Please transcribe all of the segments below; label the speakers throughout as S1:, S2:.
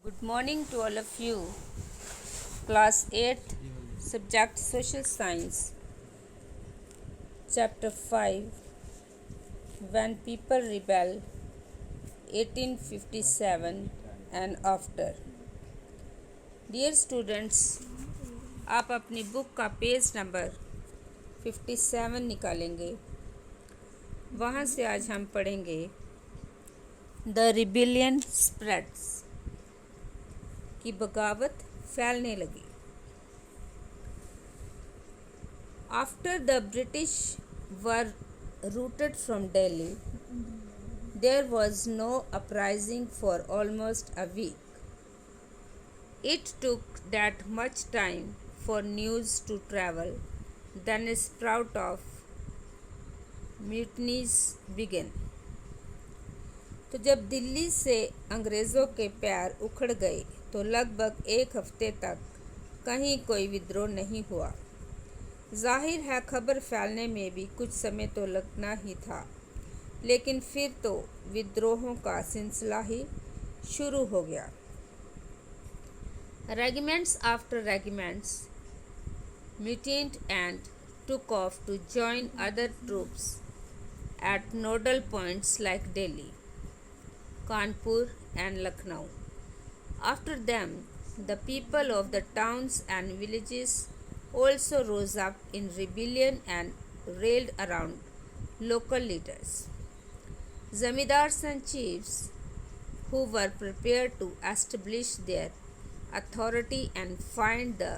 S1: Good morning to all of you. Class 8th, Subject Social Science, Chapter 5, When People Rebel, 1857 and After. Dear students, आप अपनी book का page number 57 निकालेंगे। वहाँ से आज हम पढ़ेंगे द रिबिलियन स्प्रेड्स कि बगावत फैलने लगी। After the British were routed from Delhi, there was no uprising for almost a week. It took that much time for news to travel, then a sprout of mutinies began. तो जब दिल्ली से अंग्रेज़ों के पैर उखड़ गए तो लगभग एक हफ्ते तक कहीं कोई विद्रोह नहीं हुआ। जाहिर है खबर फैलने में भी कुछ समय तो लगना ही था, लेकिन फिर तो विद्रोहों का सिलसिला ही शुरू हो गया। Regiments after regiments mutinied and took off to join other troops at nodal points like Delhi, Kanpur and Lucknow. After them, the people of the towns and villages also rose up in rebellion and railed around local leaders. Zamindars and chiefs who were prepared to establish their authority and find the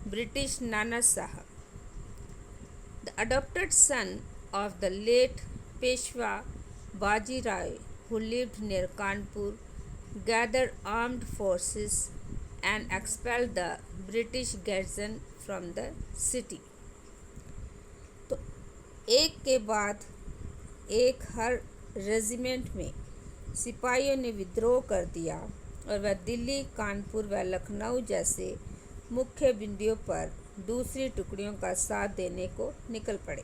S1: British Nana Sahib, the adopted son of the late Peshwa Baji Rai, who lived near Kanpur, gathered armed forces and expelled the British garrison from the city. तो एक के बाद एक हर regiment में सिपाहियों ने विद्रोह कर दिया और वह दिल्ली, कानपुर व लखनऊ जैसे मुख्य बिंदुओं पर दूसरी टुकड़ियों का साथ देने को निकल पड़े।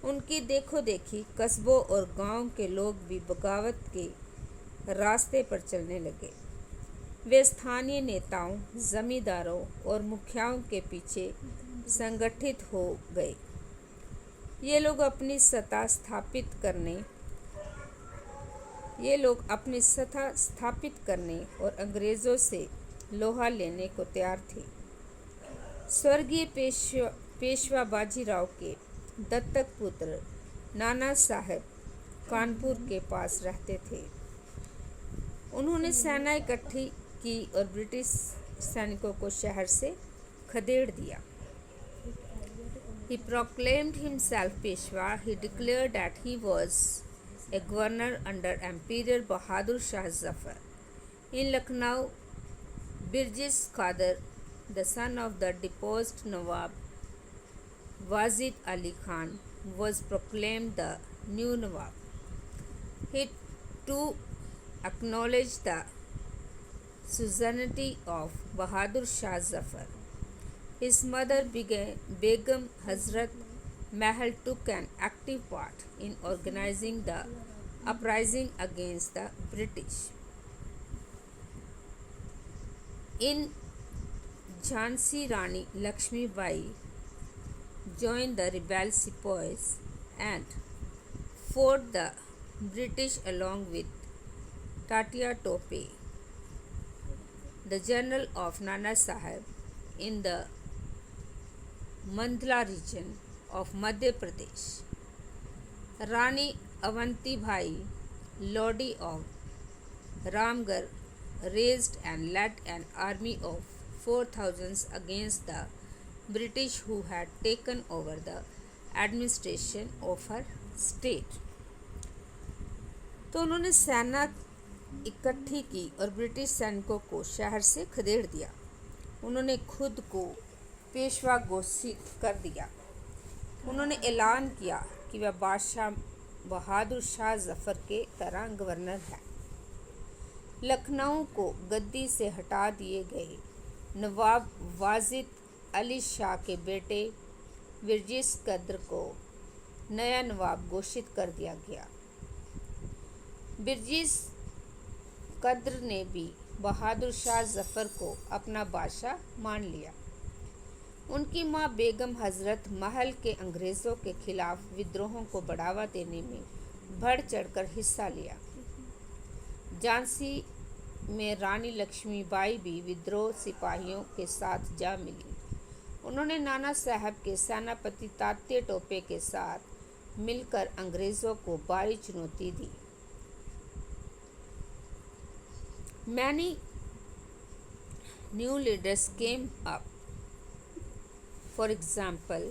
S1: उनकी देखो देखी कस्बों और गांव के लोग भी बगावत के रास्ते पर चलने लगे। वे स्थानीय नेताओं, जमींदारों और मुखियाओं के पीछे संगठित हो गए। ये लोग अपनी सत्ता स्थापित करने और अंग्रेज़ों से लोहा लेने को तैयार थे। स्वर्गीय पेशवा बाजीराव के दत्तक पुत्र नाना साहब कानपुर के पास रहते थे। उन्होंने सेना इकट्ठी की और ब्रिटिश सैनिकों को शहर से खदेड़ दिया। He proclaimed himself Peshwa. He declared that he was a governor under Emperor Bahadur Shah Zafar. In Lucknow, Birjis Qadr, the son of the deposed Nawab Wazid Ali Khan, was proclaimed the new Nawab. He too acknowledged the suzerainty of Bahadur Shah Zafar. His mother Begum Hazrat Mahal took an active part in organizing the uprising against the British. In Jhansi, Rani Lakshmi Bai joined the rebel sepoys and fought the British along with Tatia Tope, the general of Nana Sahib in the Mandla region of Madhya Pradesh. Rani Avanti Bhai Lodi of Ramgarh raised and led an army of 4,000 against the British who had taken over the administration of her state. तो उन्होंने सेना इकट्ठी की और British सैनिकों को शहर से खदेड़ दिया। उन्होंने खुद को पेशवा घोषित कर दिया। उन्होंने ऐलान किया कि वह बादशाह बहादुर शाह जफ़र के तरह गवर्नर है। लखनऊ को गद्दी से हटा दिए गए नवाब वाजिद अली शाह के बेटे बिरजिस कद्र को नया नवाब घोषित कर दिया गया। बिरजिस कद्र ने भी बहादुर शाह जफ़र को अपना बादशाह मान लिया। उनकी मां बेगम हज़रत महल के अंग्रेज़ों के खिलाफ विद्रोहों को बढ़ावा देने में बढ़ चढ़कर हिस्सा लिया। झांसी में रानी लक्ष्मीबाई भी विद्रोह सिपाहियों के साथ जा मिली। उन्होंने नाना साहब के सेनापति तात्या टोपे के साथ मिलकर अंग्रेज़ों को भारी चुनौती दी। Many new leaders came up. For example,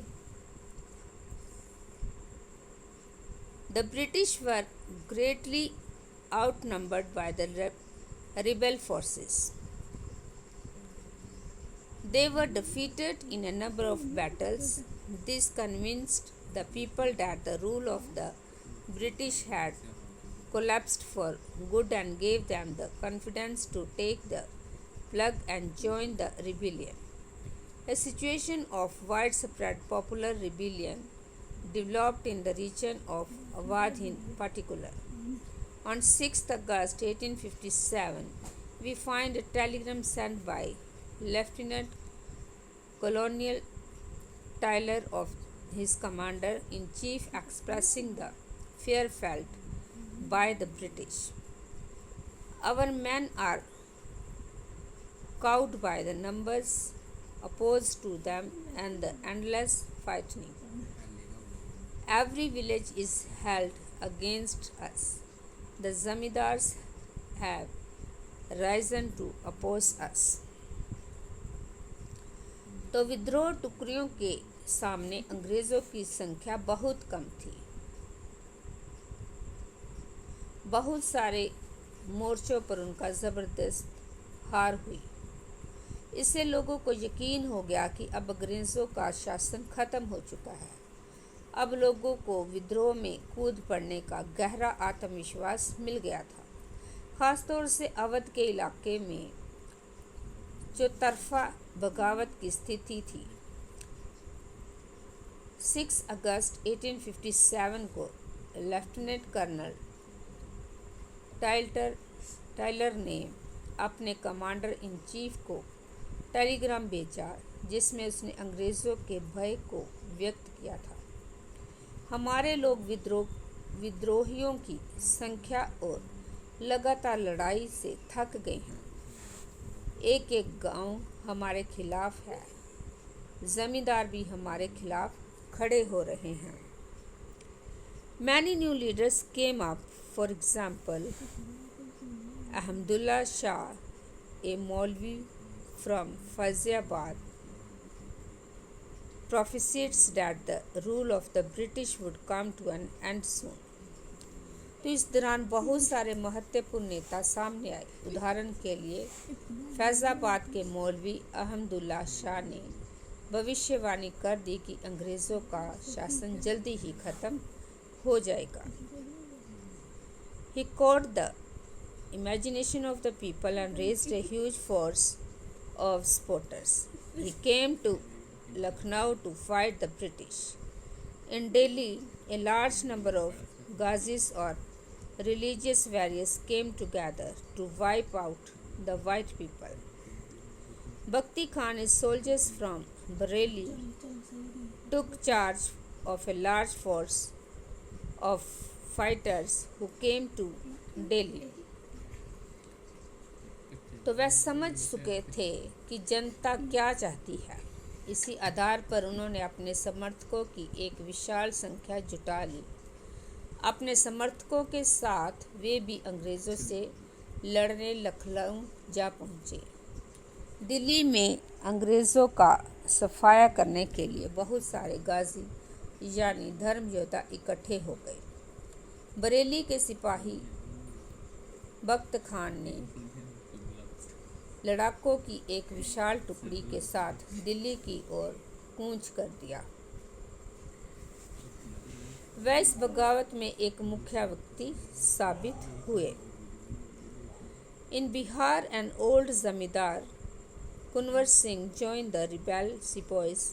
S1: the British were greatly outnumbered by the rebel forces. They were defeated in a number of battles. This convinced the people that the rule of the British had collapsed for good and gave them the confidence to take the plug and join the rebellion. A situation of widespread popular rebellion developed in the region of Awadh in particular. On 6th August 1857, we find a telegram sent by Lieutenant Colonel Taylor of his commander-in-chief expressing the fear felt by the British. Our men are cowed by the numbers opposed to them and the endless fighting. Every village is held against us. The zamindars have risen to oppose us. तो विद्रोह टुकड़ियों के सामने अंग्रेज़ों की संख्या बहुत कम थी। बहुत सारे मोर्चों पर उनका ज़बरदस्त हार हुई। इससे लोगों को यकीन हो गया कि अब अंग्रेज़ों का शासन खत्म हो चुका है। अब लोगों को विद्रोह में कूद पड़ने का गहरा आत्मविश्वास मिल गया था। ख़ासतौर से अवध के इलाके में चौतरफा बगावत की स्थिति थी। 6 अगस्त 1857 को लेफ्टिनेंट कर्नल टाइलर ने अपने कमांडर इन चीफ को टेलीग्राम भेजा जिसमें उसने अंग्रेज़ों के भय को व्यक्त किया था। हमारे लोग विद्रोहियों की संख्या और लगातार लड़ाई से थक गए हैं। एक एक गांव हमारे खिलाफ है। जमींदार भी हमारे खिलाफ खड़े हो रहे हैं। Many new leaders came up. For example, Ahmadullah Shah, a Maulvi from Faizyabad, prophesied that the rule of the British would come to an end soon. तो इस दौरान बहुत सारे महत्वपूर्ण नेता सामने आए। उदाहरण के लिए फैज़ाबाद के मौलवी अहमदुल्ला शाह ने भविष्यवाणी कर दी कि अंग्रेज़ों का शासन जल्दी ही खत्म हो जाएगा। He caught the imagination of the people and raised a huge force of supporters. He came to Lucknow to fight the British. In Delhi, a large number of Ghazis or religious warriors came together to wipe out the white people. Bhakti Khan, his soldiers from Bareilly, took charge of a large force of fighters who came to Delhi. तो वह समझ चुके थे कि जनता क्या चाहती है। इसी आधार पर उन्होंने अपने समर्थकों की एक विशाल संख्या जुटा ली। अपने समर्थकों के साथ वे भी अंग्रेज़ों से लड़ने लखनऊ जा पहुँचे। दिल्ली में अंग्रेज़ों का सफाया करने के लिए बहुत सारे गाजी यानी धर्म योद्धा इकट्ठे हो गए। बरेली के सिपाही बख्त खान ने लड़ाकों की एक विशाल टुकड़ी के साथ दिल्ली की ओर कूच कर दिया। वह इस बगावत में एक मुख्य व्यक्ति साबित हुए। इन बिहार एन ओल्ड जमींदार Kunwar Singh joined the rebel sepoys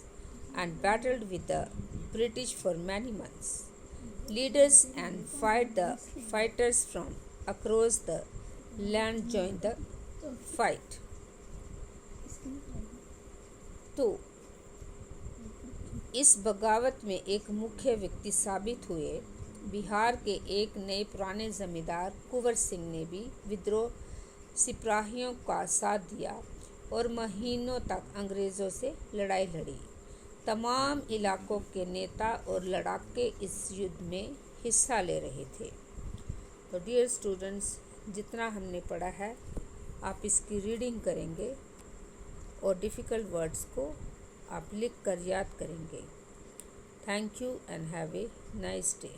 S1: and battled with the British for many months. Leaders and fighters from across the land joined the fight. 2. इस बगावत में एक मुख्य व्यक्ति साबित हुए। बिहार के एक नए पुराने जमींदार कुंवर सिंह ने भी विद्रोह सिपाहियों का साथ दिया और महीनों तक अंग्रेज़ों से लड़ाई लड़ी। तमाम इलाकों के नेता और लड़ाके इस युद्ध में हिस्सा ले रहे थे। तो डियर स्टूडेंट्स, जितना हमने पढ़ा है आप इसकी रीडिंग करेंगे और डिफ़िकल्ट वर्ड्स को आप लिख कर याद करेंगे। Thank you and have a nice day.